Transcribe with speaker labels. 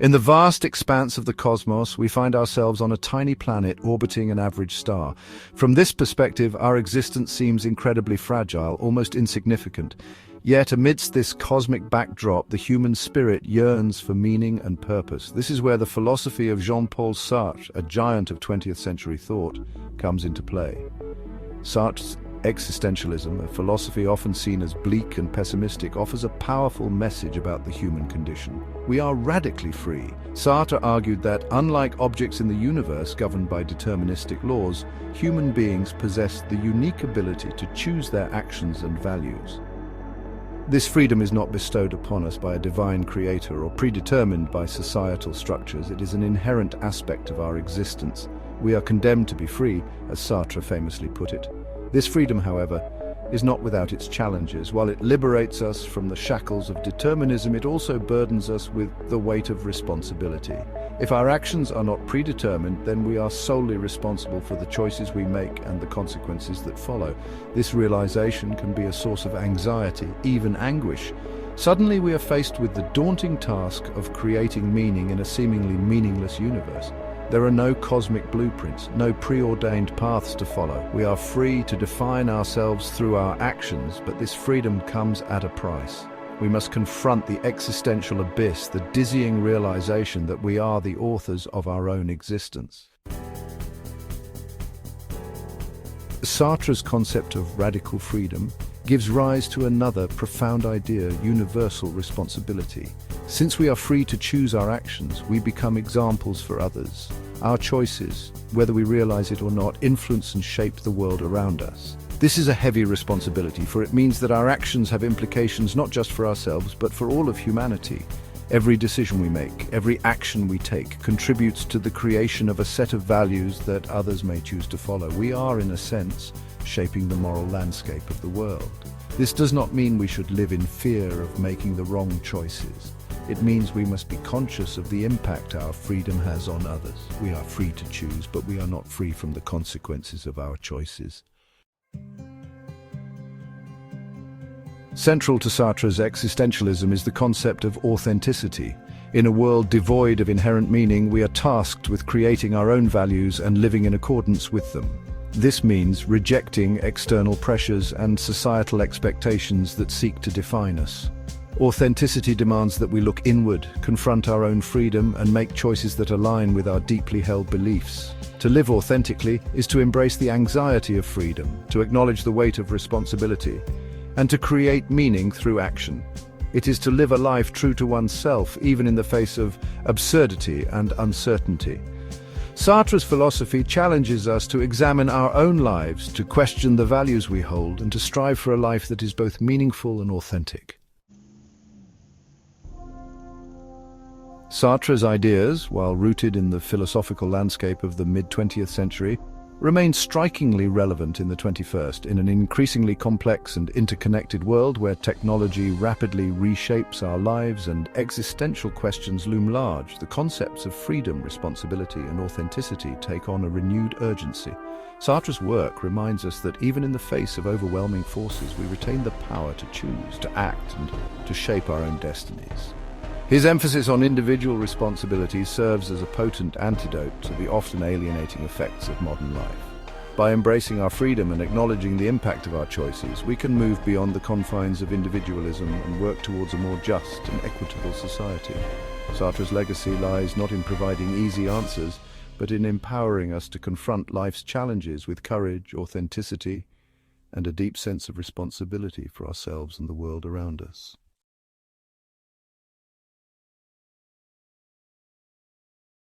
Speaker 1: In the vast expanse of the cosmos, we find ourselves on a tiny planet orbiting an average star. From this perspective, our existence seems incredibly fragile, almost insignificant. Yet, amidst this cosmic backdrop, the human spirit yearns for meaning and purpose. This is where the philosophy of Jean-Paul Sartre, a giant of 20th century thought, comes into play. Sartre's existentialism, a philosophy often seen as bleak and pessimistic, offers a powerful message about the human condition. We are radically free. Sartre argued that, unlike objects in the universe governed by deterministic laws, human beings possess the unique ability to choose their actions and values. This freedom is not bestowed upon us by a divine creator or predetermined by societal structures. It is an inherent aspect of our existence. We are condemned to be free, as Sartre famously put it. This freedom, however, is not without its challenges. While it liberates us from the shackles of determinism, it also burdens us with the weight of responsibility. If our actions are not predetermined, then we are solely responsible for the choices we make and the consequences that follow. This realization can be a source of anxiety, even anguish. Suddenly we are faced with the daunting task of creating meaning in a seemingly meaningless universe. There are no cosmic blueprints, no preordained paths to follow. We are free to define ourselves through our actions, but this freedom comes at a price. We must confront the existential abyss, the dizzying realization that we are the authors of our own existence. Sartre's concept of radical freedom gives rise to another profound idea: universal responsibility. Since we are free to choose our actions, we become examples for others. Our choices, whether we realize it or not, influence and shape the world around us. This is a heavy responsibility, for it means that our actions have implications not just for ourselves, but for all of humanity. Every decision we make, every action we take, contributes to the creation of a set of values that others may choose to follow. We are, in a sense, shaping the moral landscape of the world. This does not mean we should live in fear of making the wrong choices. It means we must be conscious of the impact our freedom has on others. We are free to choose, but we are not free from the consequences of our choices. Central to Sartre's existentialism is the concept of authenticity. In a world devoid of inherent meaning, we are tasked with creating our own values and living in accordance with them. This means rejecting external pressures and societal expectations that seek to define us. Authenticity demands that we look inward, confront our own freedom, and make choices that align with our deeply held beliefs. To live authentically is to embrace the anxiety of freedom, to acknowledge the weight of responsibility, and to create meaning through action. It is to live a life true to oneself, even in the face of absurdity and uncertainty. Sartre's philosophy challenges us to examine our own lives, to question the values we hold, and to strive for a life that is both meaningful and authentic. Sartre's ideas, while rooted in the philosophical landscape of the mid-20th century, remain strikingly relevant in the 21st, in an increasingly complex and interconnected world where technology rapidly reshapes our lives and existential questions loom large. The concepts of freedom, responsibility, and authenticity take on a renewed urgency. Sartre's work reminds us that even in the face of overwhelming forces, we retain the power to choose, to act, and to shape our own destinies. His emphasis on individual responsibility serves as a potent antidote to the often alienating effects of modern life. By embracing our freedom and acknowledging the impact of our choices, we can move beyond the confines of individualism and work towards a more just and equitable society. Sartre's legacy lies not in providing easy answers, but in empowering us to confront life's challenges with courage, authenticity, and a deep sense of responsibility for ourselves and the world around us.